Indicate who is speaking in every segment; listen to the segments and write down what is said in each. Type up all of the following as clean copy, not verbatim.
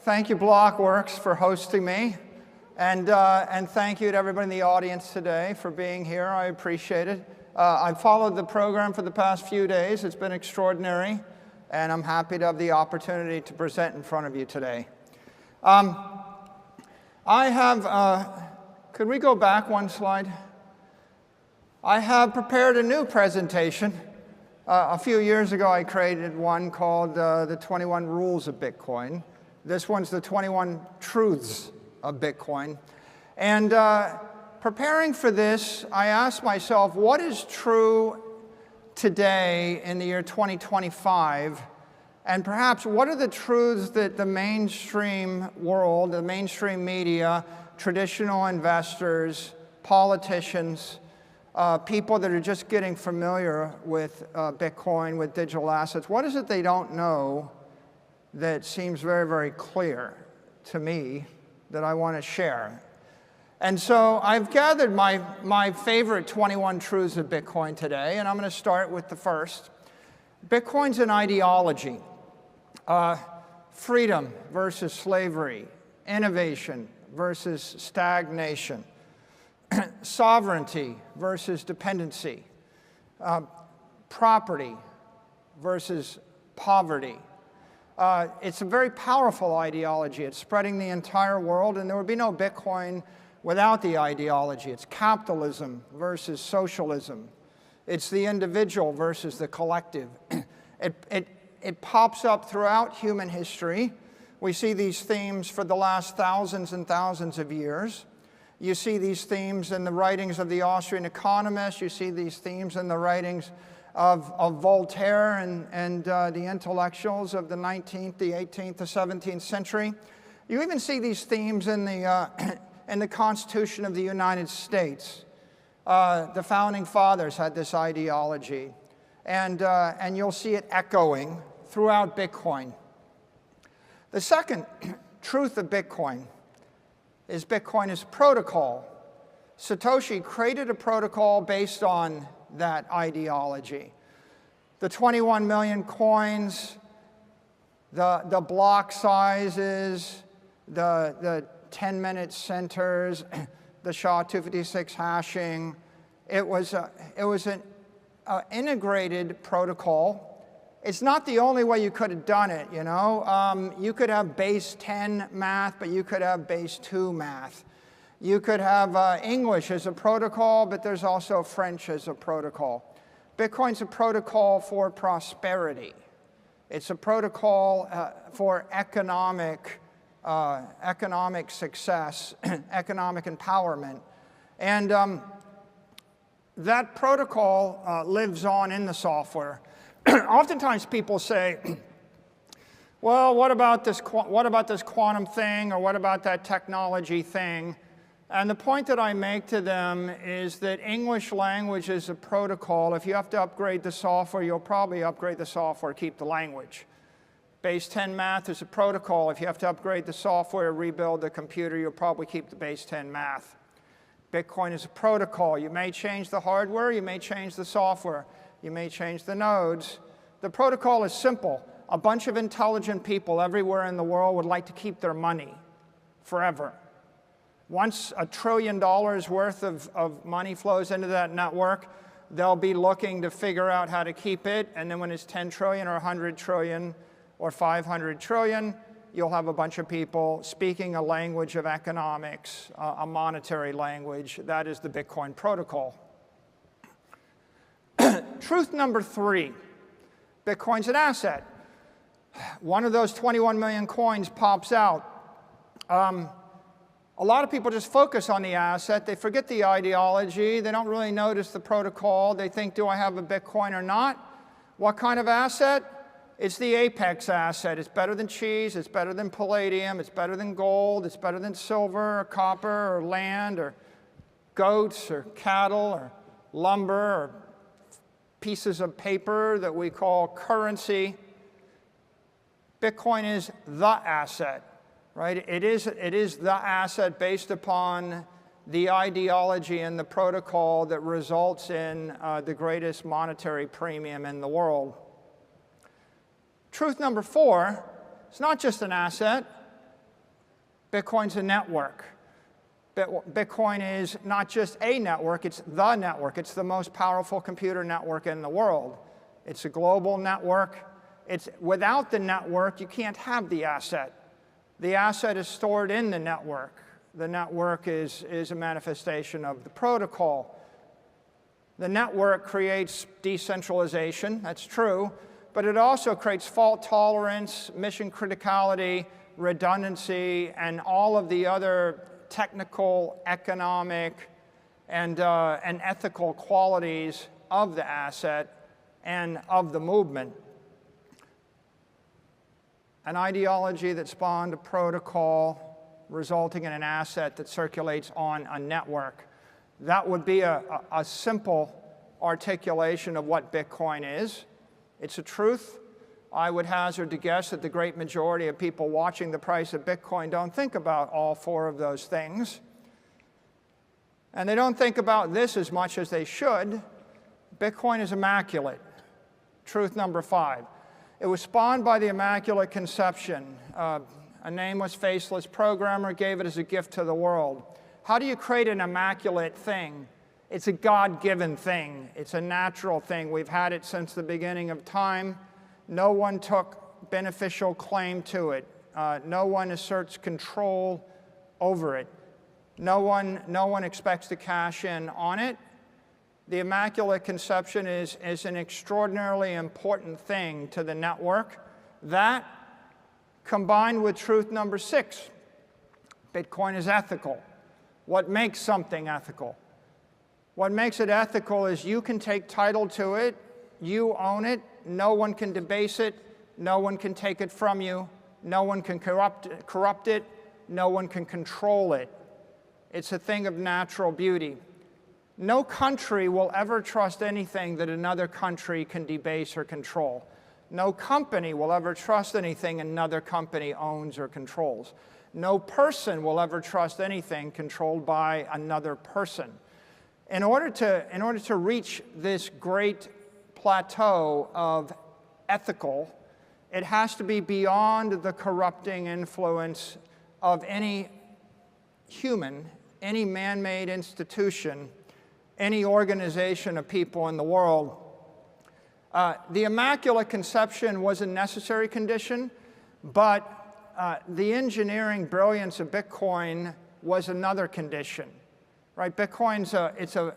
Speaker 1: Thank you, Blockworks, for hosting me. And thank you to everybody in the audience today for being here. I appreciate it. I've followed the program for the past few days. It's been extraordinary. And I'm happy to have the opportunity to present in front of you today. Could we go back one slide? I have prepared a new presentation. A few years ago, I created one called the 21 Rules of Bitcoin. This one's the 21 Truths of Bitcoin. And preparing for this, I asked myself, what is true today in the year 2025? And perhaps what are the truths that the mainstream world, the mainstream media, traditional investors, politicians, people that are just getting familiar with Bitcoin, with digital assets, what is it they don't know that seems very, very clear to me that I want to share? And so I've gathered my favorite 21 truths of Bitcoin today, and I'm going to start with the first. Bitcoin's an ideology. Freedom versus slavery, innovation versus stagnation, sovereignty versus dependency, property versus poverty. It's a very powerful ideology. It's spreading the entire world, and there would be no Bitcoin without the ideology. It's capitalism versus socialism. It's the individual versus the collective. It pops up throughout human history. We see these themes for the last thousands and thousands of years. You see these themes in the writings of the Austrian economists. You see these themes in the writings of Voltaire and the intellectuals of the 19th, the 18th, the 17th century. You even see these themes in the Constitution of the United States. The Founding Fathers had this ideology. And you'll see it echoing throughout Bitcoin. The second truth of Bitcoin is protocol. Satoshi created a protocol based on that ideology. The 21 million coins, the block sizes, the 10-minute centers, the SHA-256 hashing. It was an integrated protocol. It's not the only way you could have done it, you know. You could have base 10 math, but you could have base 2 math. You could have English as a protocol, but there's also French as a protocol. Bitcoin's a protocol for prosperity. It's a protocol for economic success, economic empowerment. And that protocol lives on in the software. Oftentimes people say, well, what about this quantum thing, or what about that technology thing? And the point that I make to them is that English language is a protocol. If you have to upgrade the software, you'll probably upgrade the software, keep the language. Base 10 math is a protocol. If you have to upgrade the software, rebuild the computer, you'll probably keep the base 10 math. Bitcoin is a protocol. You may change the hardware, you may change the software, you may change the nodes. The protocol is simple. A bunch of intelligent people everywhere in the world would like to keep their money forever. Once $1 trillion worth of money flows into that network, they'll be looking to figure out how to keep it. And then when it's 10 trillion or 100 trillion or 500 trillion, you'll have a bunch of people speaking a language of economics, a monetary language. That is the Bitcoin protocol. Truth number 3, Bitcoin's an asset. One of those 21 million coins pops out. A lot of people just focus on the asset. They forget the ideology. They don't really notice the protocol. They think, do I have a Bitcoin or not? What kind of asset? It's the apex asset. It's better than cheese. It's better than palladium. It's better than gold. It's better than silver or copper or land or goats or cattle or lumber or pieces of paper that we call currency. Bitcoin is the asset, right? It is the asset based upon the ideology and the protocol that results in the greatest monetary premium in the world. Truth number 4, it's not just an asset, Bitcoin's a network. Bitcoin is not just a network, it's the network. It's the most powerful computer network in the world. It's a global network. Without the network, you can't have the asset. The asset is stored in the network. The network is a manifestation of the protocol. The network creates decentralization, that's true, but it also creates fault tolerance, mission criticality, redundancy, and all of the other technical, economic, and ethical qualities of the asset and of the movement. An ideology that spawned a protocol resulting in an asset that circulates on a network. That would be a simple articulation of what Bitcoin is. It's a truth. I would hazard to guess that the great majority of people watching the price of Bitcoin don't think about all four of those things. And they don't think about this as much as they should. Bitcoin is immaculate. Truth number 5. It was spawned by the Immaculate Conception. A nameless, faceless programmer gave it as a gift to the world. How do you create an immaculate thing? It's a God-given thing. It's a natural thing. We've had it since the beginning of time. No one took beneficial claim to it. No one asserts control over it. No one expects to cash in on it. The Immaculate Conception is an extraordinarily important thing to the network. That, combined with truth number 6, Bitcoin is ethical. What makes something ethical? What makes it ethical is you can take title to it, you own it, no one can debase it, no one can take it from you, no one can corrupt it, no one can control it. It's a thing of natural beauty. No country will ever trust anything that another country can debase or control. No company will ever trust anything another company owns or controls. No person will ever trust anything controlled by another person. In order to reach this great plateau of ethical, it has to be beyond the corrupting influence of any human, any man-made institution, any organization of people in the world. The Immaculate Conception was a necessary condition, but the engineering brilliance of Bitcoin was another condition. Right? Bitcoin's it's a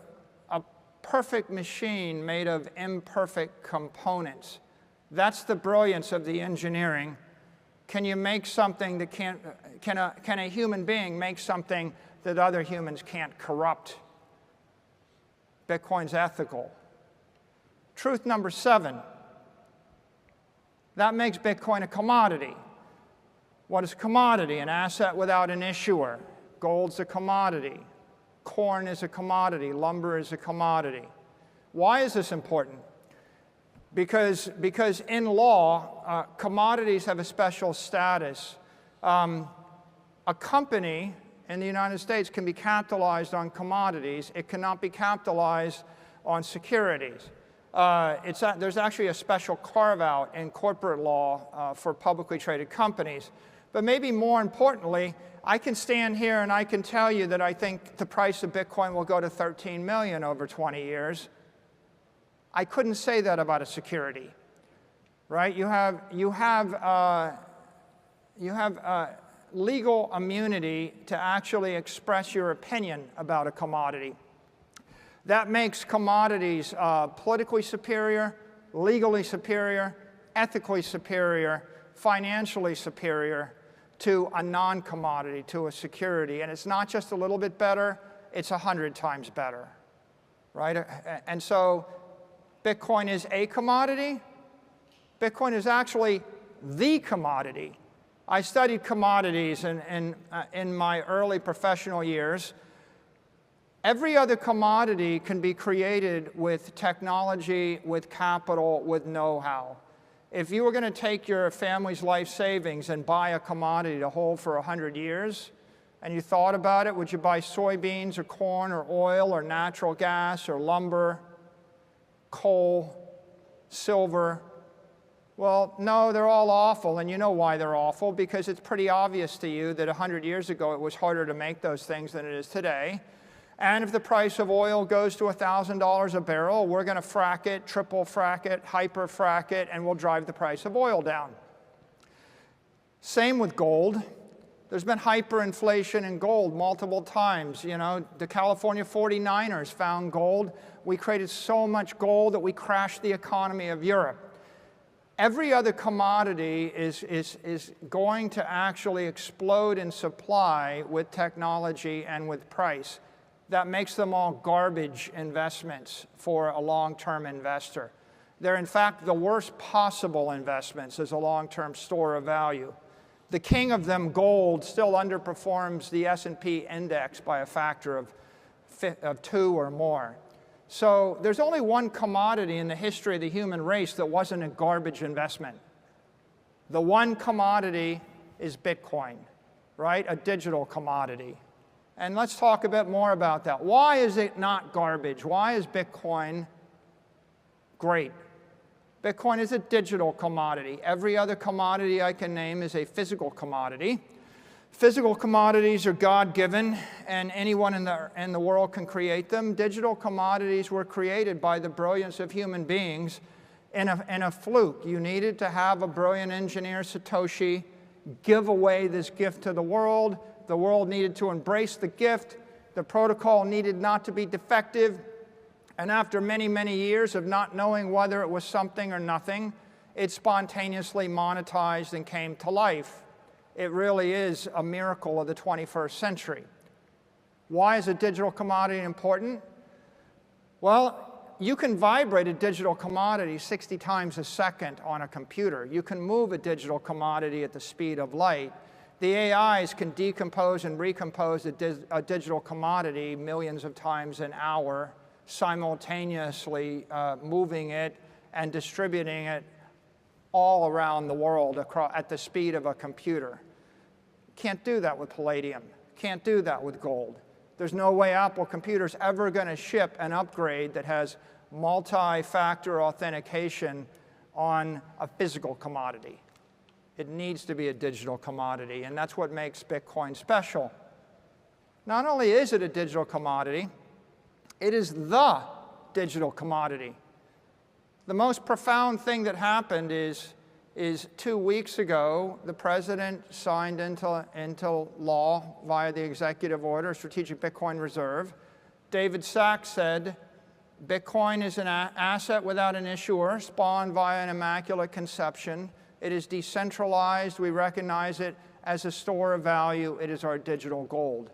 Speaker 1: perfect machine made of imperfect components. That's the brilliance of the engineering. Can you make something that can a human being make something that other humans can't corrupt? Bitcoin's ethical. Truth number 7. That makes Bitcoin a commodity. What is a commodity? An asset without an issuer. Gold's a commodity. Corn is a commodity. Lumber is a commodity. Why is this important? Because in law, commodities have a special status. A company in the United States can be capitalized on commodities. It cannot be capitalized on securities. There's actually a special carve-out in corporate law for publicly traded companies. But maybe more importantly, I can stand here and I can tell you that I think the price of Bitcoin will go to 13 million over 20 years. I couldn't say that about a security, right? You have legal immunity to actually express your opinion about a commodity. That makes commodities politically superior, legally superior, ethically superior, financially superior to a non-commodity, to a security. And it's not just a little bit better, it's 100 times better, right? And so Bitcoin is a commodity. Bitcoin is actually the commodity. I studied commodities in my early professional years. Every other commodity can be created with technology, with capital, with know-how. If you were going to take your family's life savings and buy a commodity to hold for 100 years, and you thought about it, would you buy soybeans or corn or oil or natural gas or lumber, coal, silver, Well, no, they're all awful, and you know why they're awful, because it's pretty obvious to you that 100 years ago it was harder to make those things than it is today. And if the price of oil goes to $1,000 a barrel, we're going to frack it, triple frack it, hyper frack it, and we'll drive the price of oil down. Same with gold. There's been hyperinflation in gold multiple times. You know, the California 49ers found gold. We created so much gold that we crashed the economy of Europe. Every other commodity is going to actually explode in supply with technology and with price. That makes them all garbage investments for a long-term investor. They're, in fact, the worst possible investments as a long-term store of value. The king of them, gold, still underperforms the S&P index by a factor of 2 or more. So there's only one commodity in the history of the human race that wasn't a garbage investment. The one commodity is Bitcoin, right? A digital commodity. And let's talk a bit more about that. Why is it not garbage? Why is Bitcoin great? Bitcoin is a digital commodity. Every other commodity I can name is a physical commodity. Physical commodities are God-given, and anyone in the world can create them. Digital commodities were created by the brilliance of human beings in a fluke. You needed to have a brilliant engineer, Satoshi, give away this gift to the world. The world needed to embrace the gift. The protocol needed not to be defective. And after many, many years of not knowing whether it was something or nothing, it spontaneously monetized and came to life. It really is a miracle of the 21st century. Why is a digital commodity important? Well, you can vibrate a digital commodity 60 times a second on a computer. You can move a digital commodity at the speed of light. The AIs can decompose and recompose a digital commodity millions of times an hour, simultaneously moving it and distributing it all around the world at the speed of a computer. Can't do that with palladium. Can't do that with gold. There's no way Apple Computer's ever going to ship an upgrade that has multi-factor authentication on a physical commodity. It needs to be a digital commodity, and that's what makes Bitcoin special. Not only is it a digital commodity, it is the digital commodity. The most profound thing that happened is 2 weeks ago, the president signed into law via the executive order, Strategic Bitcoin Reserve. David Sachs said, Bitcoin is an asset without an issuer, spawned via an immaculate conception. It is decentralized. We recognize it as a store of value. It is our digital gold.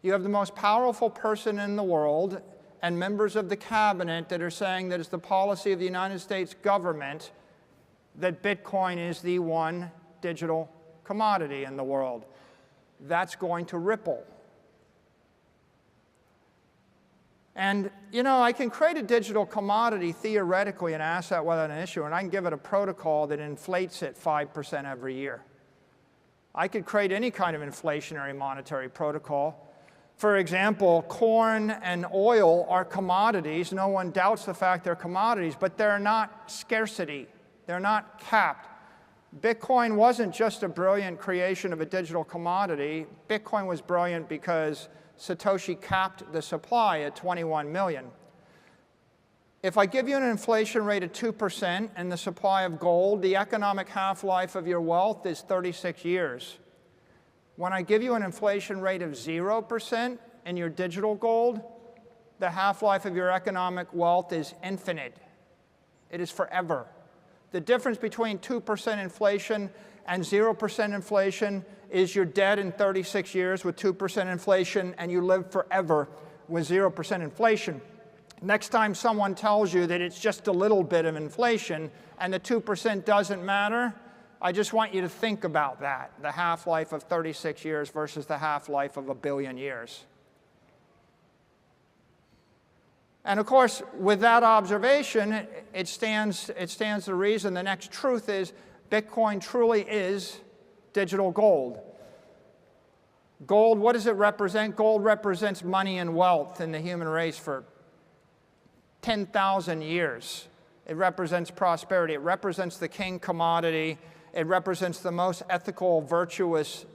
Speaker 1: You have the most powerful person in the world and members of the cabinet that are saying that it's the policy of the United States government that Bitcoin is the one digital commodity in the world. That's going to ripple. And, you know, I can create a digital commodity, theoretically, an asset without an issue, and I can give it a protocol that inflates it 5% every year. I could create any kind of inflationary monetary protocol. For example, corn and oil are commodities. No one doubts the fact they're commodities, but they're not scarcity. They're not capped. Bitcoin wasn't just a brilliant creation of a digital commodity. Bitcoin was brilliant because Satoshi capped the supply at 21 million. If I give you an inflation rate of 2% and the supply of gold, the economic half-life of your wealth is 36 years. When I give you an inflation rate of 0% in your digital gold, the half-life of your economic wealth is infinite. It is forever. The difference between 2% inflation and 0% inflation is you're dead in 36 years with 2% inflation, and you live forever with 0% inflation. Next time someone tells you that it's just a little bit of inflation and the 2% doesn't matter, I just want you to think about that, the half-life of 36 years versus the half-life of 1 billion years. And of course, with that observation, it stands to reason the next truth is Bitcoin truly is digital gold. Gold, what does it represent? Gold represents money and wealth in the human race for 10,000 years. It represents prosperity. It represents the king commodity. It represents the most ethical, virtuous,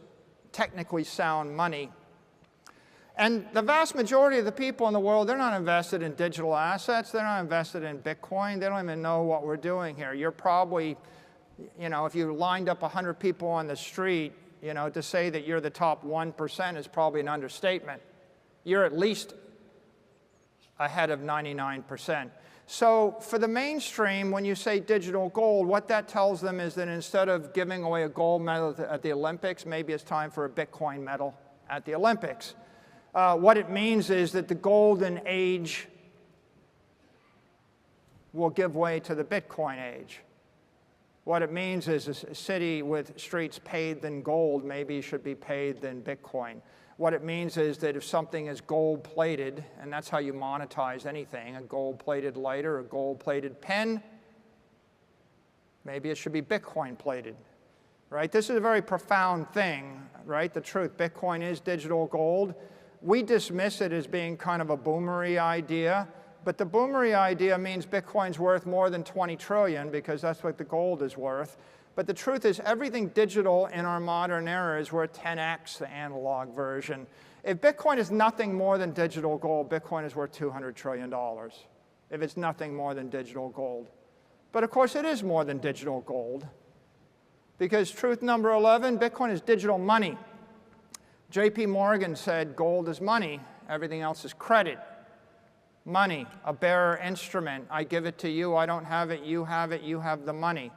Speaker 1: technically sound money. And the vast majority of the people in the world, they're not invested in digital assets. They're not invested in Bitcoin. They don't even know what we're doing here. You're probably, if you lined up 100 people on the street, to say that you're the top 1% is probably an understatement. You're at least ahead of 99%. So for the mainstream, when you say digital gold, what that tells them is that instead of giving away a gold medal at the Olympics, maybe it's time for a Bitcoin medal at the Olympics. What it means is that the golden age will give way to the Bitcoin age. What it means is a city with streets paved in gold maybe should be paved in Bitcoin. What it means is that if something is gold-plated, and that's how you monetize anything, a gold-plated lighter, a gold-plated pen, maybe it should be Bitcoin-plated, right? This is a very profound thing, right? The truth, Bitcoin is digital gold. We dismiss it as being kind of a boomery idea, but the boomery idea means Bitcoin's worth more than 20 trillion because that's what the gold is worth. But the truth is everything digital in our modern era is worth 10x the analog version. If Bitcoin is nothing more than digital gold, Bitcoin is worth $200 trillion if it's nothing more than digital gold. But of course it is more than digital gold because truth number 11, Bitcoin is digital money. JP Morgan said gold is money, everything else is credit. Money, a bearer instrument. I give it to you, I don't have it, you have the money.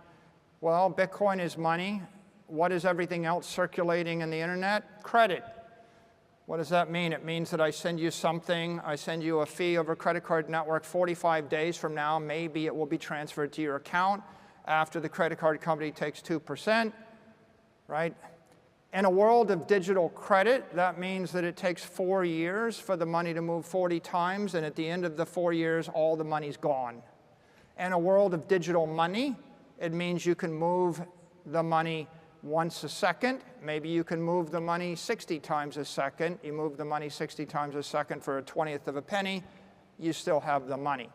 Speaker 1: Well, Bitcoin is money. What is everything else circulating in the internet? Credit. What does that mean? It means that I send you something, I send you a fee over a credit card network. 45 days from now, maybe it will be transferred to your account after the credit card company takes 2%, right? In a world of digital credit, that means that it takes 4 years for the money to move 40 times, and at the end of the 4 years, all the money's gone. In a world of digital money, it means you can move the money once a second. Maybe you can move the money 60 times a second. You move the money 60 times a second for a 20th of a penny, you still have the money.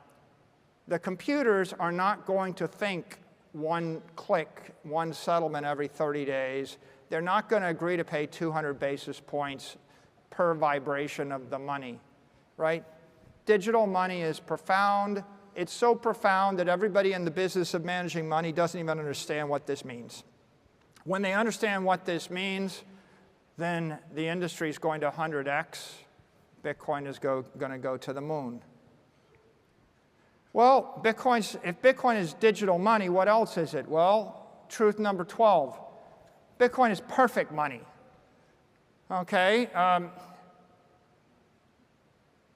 Speaker 1: The computers are not going to think one click, one settlement every 30 days. They're not going to agree to pay 200 basis points per vibration of the money, right? Digital money is profound. It's so profound that everybody in the business of managing money doesn't even understand what this means. When they understand what this means, then the industry is going to 100x. Bitcoin is going to go to the moon. Well, if Bitcoin is digital money, what else is it? Well, truth number 12. Bitcoin is perfect money. Okay?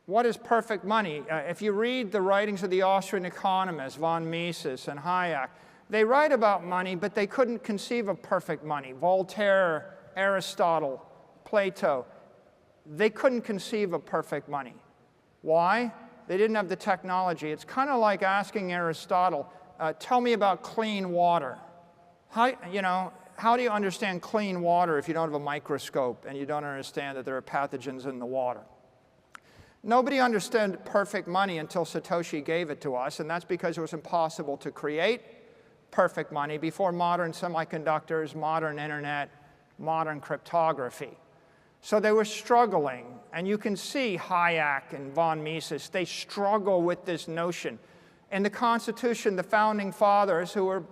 Speaker 1: What is perfect money? If you read the writings of the Austrian economists, von Mises and Hayek, they write about money, but they couldn't conceive of perfect money. Voltaire, Aristotle, Plato, they couldn't conceive of perfect money. Why? They didn't have the technology. It's kind of like asking Aristotle, tell me about clean water. How do you understand clean water if you don't have a microscope and you don't understand that there are pathogens in the water? Nobody understood perfect money until Satoshi gave it to us, and that's because it was impossible to create perfect money before modern semiconductors, modern internet, modern cryptography. So they were struggling, and you can see Hayek and von Mises, they struggle with this notion. In the Constitution, the founding fathers, who were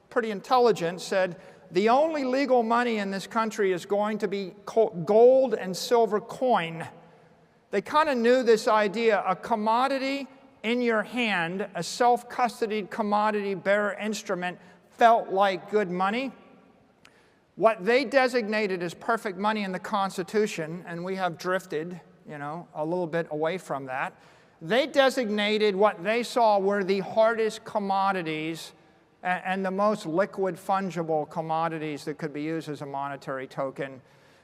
Speaker 1: pretty intelligent, said, the only legal money in this country is going to be gold and silver coin. They kind of knew this idea, a commodity in your hand, a self-custodied commodity bearer instrument felt like good money. What they designated as perfect money in the Constitution, and we have drifted, a little bit away from that, they designated what they saw were the hardest commodities and the most liquid fungible commodities that could be used as a monetary token.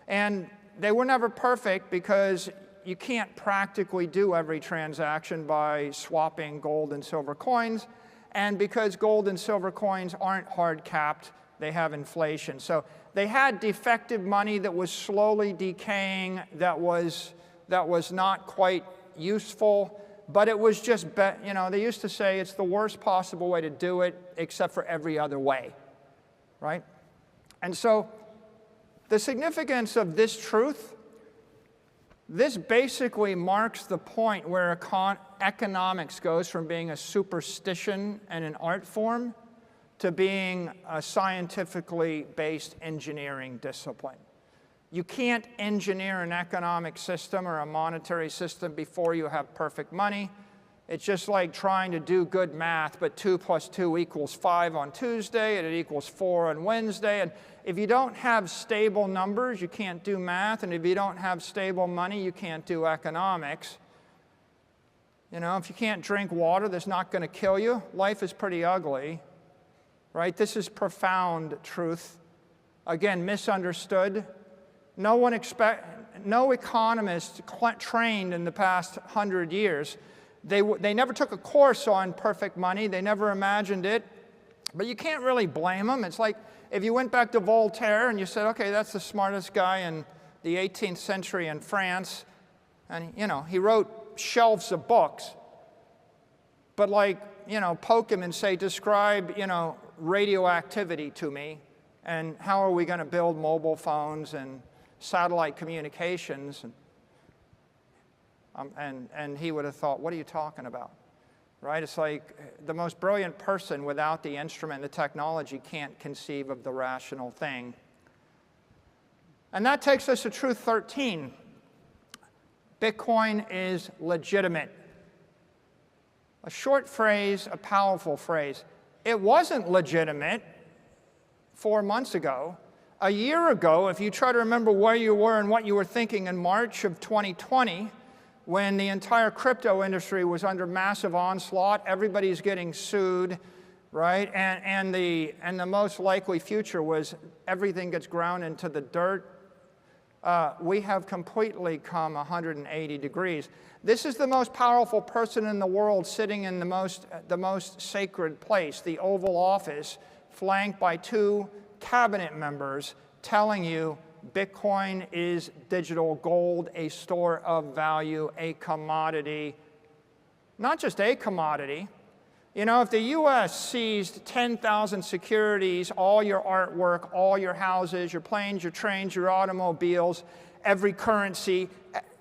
Speaker 1: And they were never perfect because you can't practically do every transaction by swapping gold and silver coins. And because gold and silver coins aren't hard capped, they have inflation. So they had defective money that was slowly decaying, that was not quite useful. but it was just, you know, they used to say it's the worst possible way to do it except for every other way, right? And so the significance of this truth, this basically marks the point where economics goes from being a superstition and an art form to being a scientifically based engineering discipline. You can't engineer an economic system or a monetary system before you have perfect money. It's just like trying to do good math, but 2 + 2 = 5 on Tuesday, and it equals 4 on Wednesday. And if you don't have stable numbers, you can't do math. And if you don't have stable money, you can't do economics. You know, if you can't drink water that's not going to kill you, life is pretty ugly, right? This is profound truth. Again, misunderstood. No economist trained in the past 100 years. They never took a course on perfect money. They never imagined it. But you can't really blame them. It's like if you went back to Voltaire and you said, okay, that's the smartest guy in the 18th century in France. And, you know, he wrote shelves of books. But like, you know, poke him and say, describe, you know, radioactivity to me. And how are we going to build mobile phones and satellite communications? And he would have thought, what are you talking about? Right? It's like the most brilliant person without the instrument, the technology, can't conceive of the rational thing. And that takes us to truth 13. Bitcoin is legitimate. A short phrase, a powerful phrase. It wasn't legitimate 4 months ago. A year ago, if you try to remember where you were and what you were thinking in March of 2020, when the entire crypto industry was under massive onslaught, everybody's getting sued, right? And the most likely future was everything gets ground into the dirt. We have completely come 180 degrees. This is the most powerful person in the world sitting in the most sacred place, the Oval Office, flanked by 2 cabinet members telling you Bitcoin is digital gold, a store of value, a commodity. Not just a commodity. You know, if the US seized 10,000 securities, all your artwork, all your houses, your planes, your trains, your automobiles, every currency,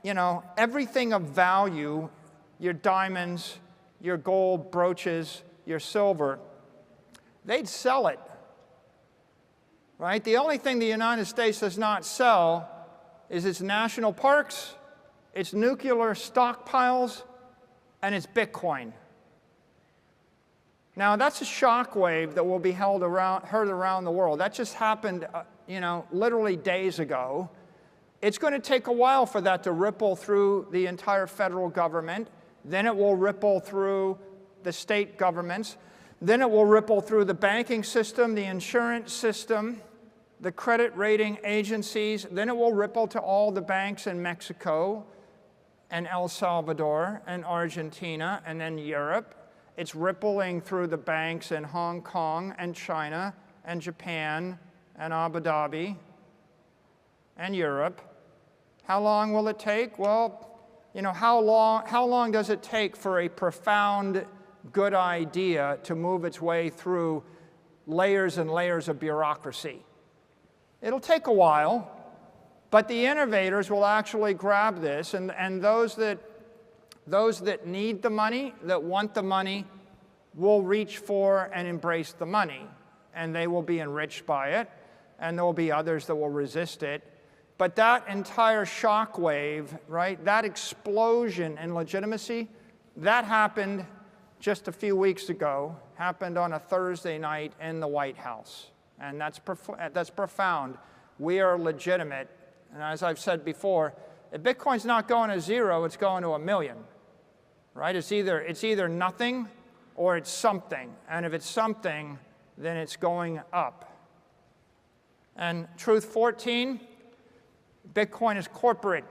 Speaker 1: you know, everything of value, your diamonds, your gold brooches, your silver, they'd sell it. Right? The only thing the United States does not sell is its national parks, its nuclear stockpiles, and its Bitcoin. Now, that's a shockwave that will be heard around the world. That just happened, you know, literally days ago. It's going to take a while for that to ripple through the entire federal government. Then it will ripple through the state governments. Then it will ripple through the banking system, the insurance system, the credit rating agencies. Then it will ripple to all the banks in Mexico and El Salvador and Argentina and then Europe. It's rippling through the banks in Hong Kong and China and Japan and Abu Dhabi and Europe. How long will it take? Well, you know, how long does it take for a profound good idea to move its way through layers and layers of bureaucracy? It'll take a while, but the innovators will actually grab this, and those that need the money, that want the money, will reach for and embrace the money, and they will be enriched by it, and there will be others that will resist it. But that entire shockwave, right, that explosion in legitimacy, that happened just a few weeks ago, happened on a Thursday night in the White House. And that's profound. We are legitimate. And as I've said before, if Bitcoin's not going to 0, it's going to 1 million. Right? It's either nothing or it's something. And if it's something, then it's going up. And truth 14, Bitcoin is corporate.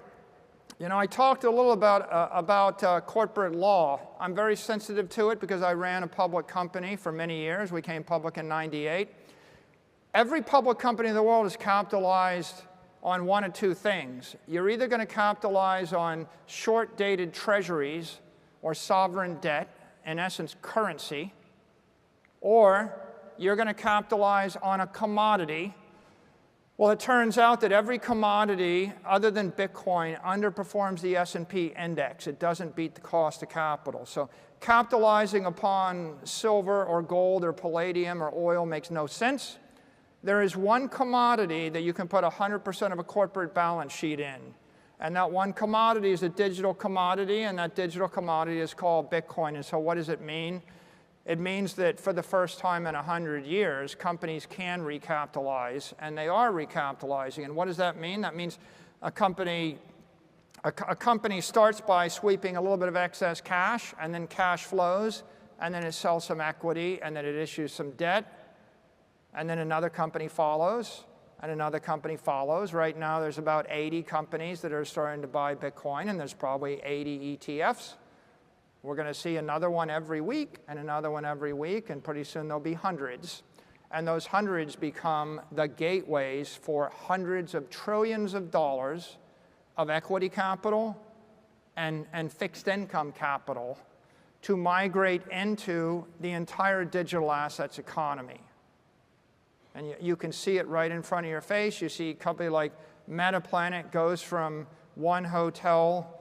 Speaker 1: You know, I talked a little about corporate law. I'm very sensitive to it because I ran a public company for many years. We came public in '98. Every public company in the world is capitalized on one of 2 things. You're either going to capitalize on short-dated treasuries or sovereign debt, in essence currency, or you're going to capitalize on a commodity. Well, it turns out that every commodity other than Bitcoin underperforms the S&P index. It doesn't beat the cost of capital. So capitalizing upon silver or gold or palladium or oil makes no sense. There is one commodity that you can put 100% of a corporate balance sheet in. And that one commodity is a digital commodity, and that digital commodity is called Bitcoin. And so what does it mean? It means that for the first time in 100 years, companies can recapitalize, and they are recapitalizing. And what does that mean? That means a company starts by sweeping a little bit of excess cash, and then cash flows, and then it sells some equity, and then it issues some debt, and then another company follows, and another company follows. Right now, there's about 80 companies that are starting to buy Bitcoin, and there's probably 80 ETFs. We're going to see another one every week, and another one every week, and pretty soon there'll be hundreds. And those hundreds become the gateways for hundreds of trillions of dollars of equity capital and fixed income capital to migrate into the entire digital assets economy. And you can see it right in front of your face. You see a company like Metaplanet goes from one hotel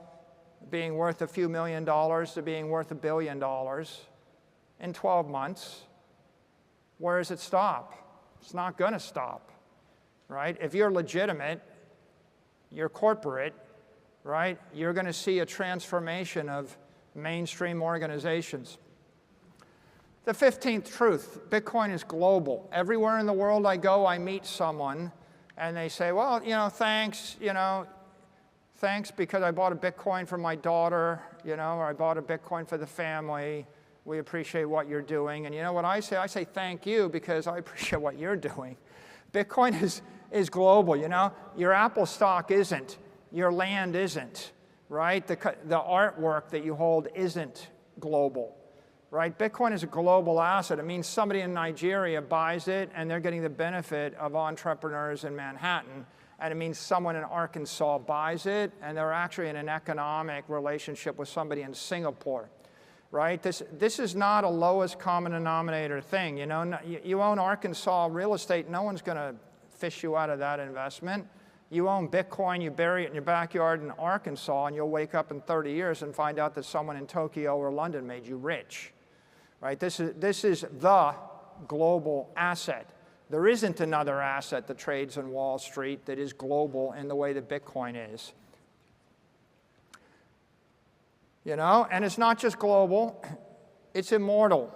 Speaker 1: being worth a few $1 million to being worth $1 billion in 12 months. Where does it stop? It's not going to stop, right? If you're legitimate, you're corporate, right? You're going to see a transformation of mainstream organizations. The 15th truth, Bitcoin is global. Everywhere in the world I go, I meet someone, and they say, well, thanks, thanks because I bought a Bitcoin for my daughter, or I bought a Bitcoin for the family. We appreciate what you're doing. And you know what I say? I say thank you because I appreciate what you're doing. Bitcoin is global, Your Apple stock isn't. Your land isn't, right? The artwork that you hold isn't global. Right? Bitcoin is a global asset. It means somebody in Nigeria buys it, and they're getting the benefit of entrepreneurs in Manhattan. And it means someone in Arkansas buys it, and they're actually in an economic relationship with somebody in Singapore. Right? This is not a lowest common denominator thing. You own Arkansas real estate, no one's going to fish you out of that investment. You own Bitcoin, you bury it in your backyard in Arkansas, and you'll wake up in 30 years and find out that someone in Tokyo or London made you rich. Right? This is the global asset. There isn't another asset that trades on Wall Street that is global in the way that Bitcoin is. And it's not just global, it's immortal.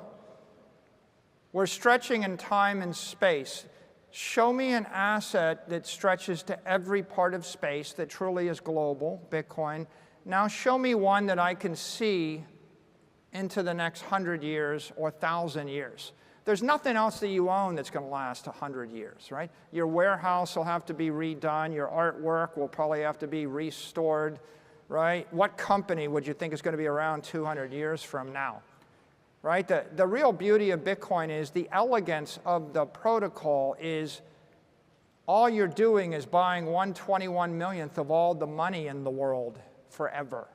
Speaker 1: We're stretching in time and space. Show me an asset that stretches to every part of space that truly is global, Bitcoin. Now show me one that I can see into the next 100 years or 1,000 years. There's nothing else that you own that's going to last 100 years, right? Your warehouse will have to be redone. Your artwork will probably have to be restored, right? What company would you think is going to be around 200 years from now, right? The real beauty of Bitcoin is the elegance of the protocol is all you're doing is buying 1/21 millionth of all the money in the world forever.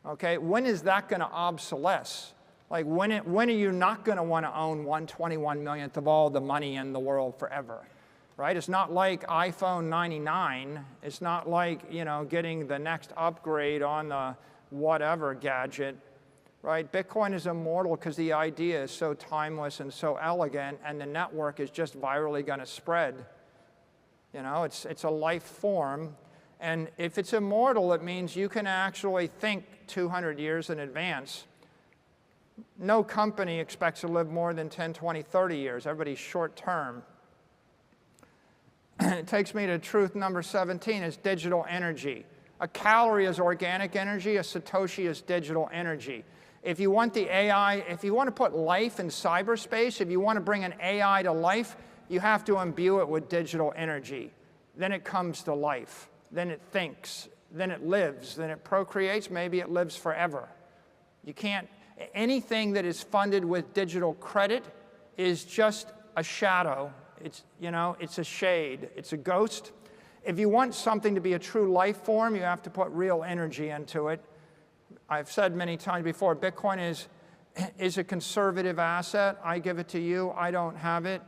Speaker 1: Okay, when is that going to obsolesce? Like when are you not going to want to own 1/21 millionth of all the money in the world forever? Right? It's not like iPhone 99. It's not like, getting the next upgrade on the whatever gadget. Right? Bitcoin is immortal because the idea is so timeless and so elegant, and the network is just virally going to spread. It's a life form. And if it's immortal, it means you can actually think 200 years in advance. No company expects to live more than 10, 20, 30 years. Everybody's short term. It takes me to truth number 17 is digital energy. A calorie is organic energy. A Satoshi is digital energy. If you want the AI, if you want to put life in cyberspace, if you want to bring an AI to life, you have to imbue it with digital energy. Then it comes to life. Then it thinks, then it lives, then it procreates, maybe it lives forever. You can't, anything that is funded with digital credit is just a shadow. It's a shade, it's a ghost. If you want something to be a true life form, you have to put real energy into it. I've said many times before, Bitcoin is a conservative asset. I give it to you. I don't have it.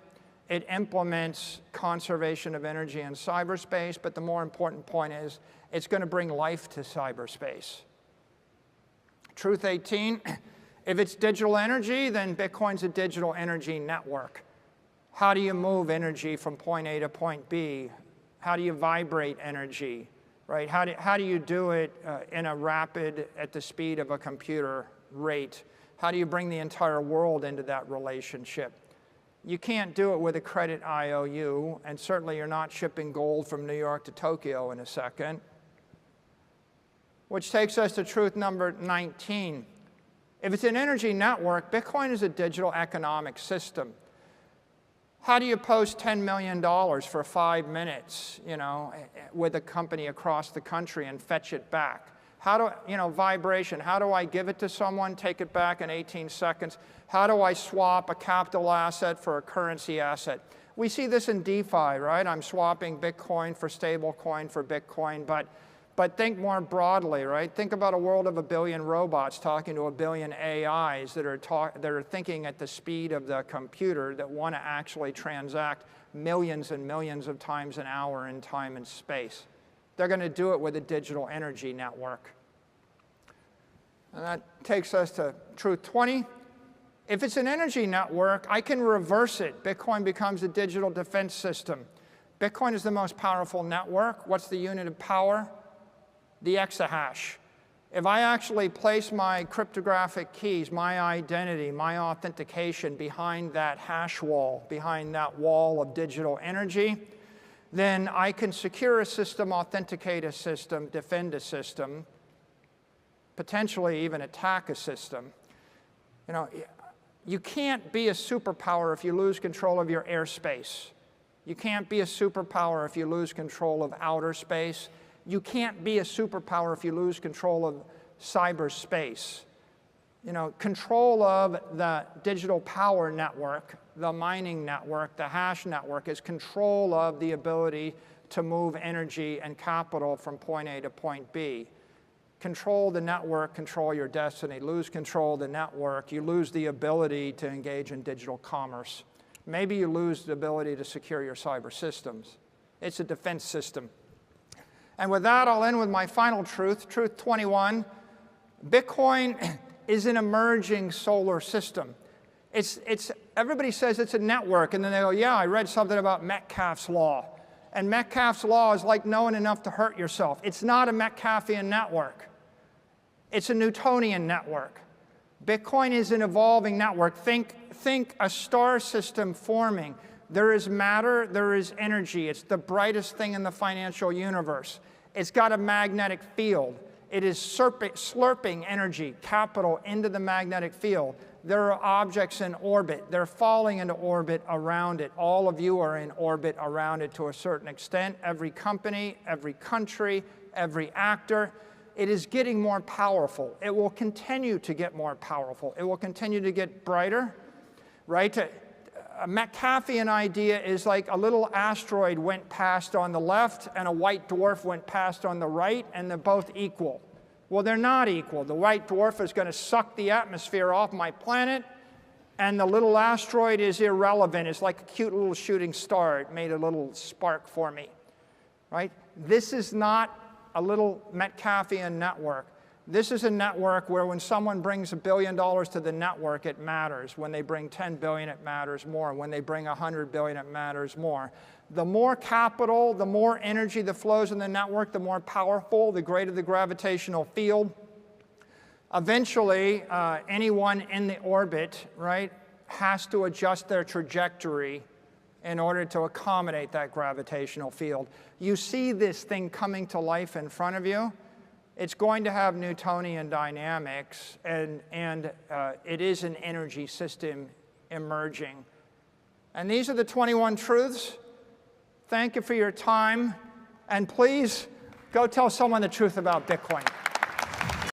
Speaker 1: It implements conservation of energy in cyberspace, but the more important point is it's going to bring life to cyberspace. Truth 18, if it's digital energy, then Bitcoin's a digital energy network. How do you move energy from point A to point B? How do you vibrate energy, right? How do you do it in a rapid, at the speed of a computer rate? How do you bring the entire world into that relationship? You can't do it with a credit IOU, and certainly you're not shipping gold from New York to Tokyo in a second. Which takes us to truth number 19. If it's an energy network, Bitcoin is a digital economic system. How do you post $10 million for 5 minutes, with a company across the country and fetch it back? Vibration, how do I give it to someone, take it back in 18 seconds? How do I swap a capital asset for a currency asset? We see this in DeFi, right? I'm swapping Bitcoin for stablecoin for Bitcoin, but think more broadly, right? Think about a world of 1 billion robots talking to 1 billion AIs that are thinking at the speed of the computer, that want to actually transact millions and millions of times an hour in time and space. They're going to do it with a digital energy network. And that takes us to truth 20. If it's an energy network, I can reverse it. Bitcoin becomes a digital defense system. Bitcoin is the most powerful network. What's the unit of power? The exahash. If I actually place my cryptographic keys, my identity, my authentication behind that hash wall, behind that wall of digital energy, then I can secure a system, authenticate a system, defend a system, potentially even attack a system. You can't be a superpower if you lose control of your airspace. You can't be a superpower if you lose control of outer space. You can't be a superpower if you lose control of cyberspace. Control of the digital power network, the mining network, the hash network is control of the ability to move energy and capital from point A to point B. Control the network, control your destiny. Lose control of the network, you lose the ability to engage in digital commerce. Maybe you lose the ability to secure your cyber systems. It's a defense system. And with that, I'll end with my final truth, truth 21. Bitcoin is an emerging solar system. Everybody says it's a network, and then they go, yeah, I read something about Metcalfe's law. And Metcalfe's law is like knowing enough to hurt yourself. It's not a Metcalfean network. It's a Newtonian network. Bitcoin is an evolving network. Think a star system forming. There is matter, there is energy. It's the brightest thing in the financial universe. It's got a magnetic field. It is slurping energy, capital, into the magnetic field. There are objects in orbit. They're falling into orbit around it. All of you are in orbit around it to a certain extent. Every company, every country, every actor. It is getting more powerful. It will continue to get more powerful. It will continue to get brighter, right? A Metcalfean idea is like a little asteroid went past on the left and a white dwarf went past on the right, and they're both equal. Well, they're not equal. The white dwarf is going to suck the atmosphere off my planet, and the little asteroid is irrelevant. It's like a cute little shooting star. It made a little spark for me, right? This is not a little Metcalfean network. This is a network where when someone brings $1 billion to the network, it matters. When they bring 10 billion, it matters more. When they bring 100 billion, it matters more. The more capital, the more energy that flows in the network, the more powerful, the greater the gravitational field. Eventually, anyone in the orbit, right, has to adjust their trajectory in order to accommodate that gravitational field. You see this thing coming to life in front of you. It's going to have Newtonian dynamics, and it is an energy system emerging. And these are the 21 truths. Thank you for your time, and please go tell someone the truth about Bitcoin.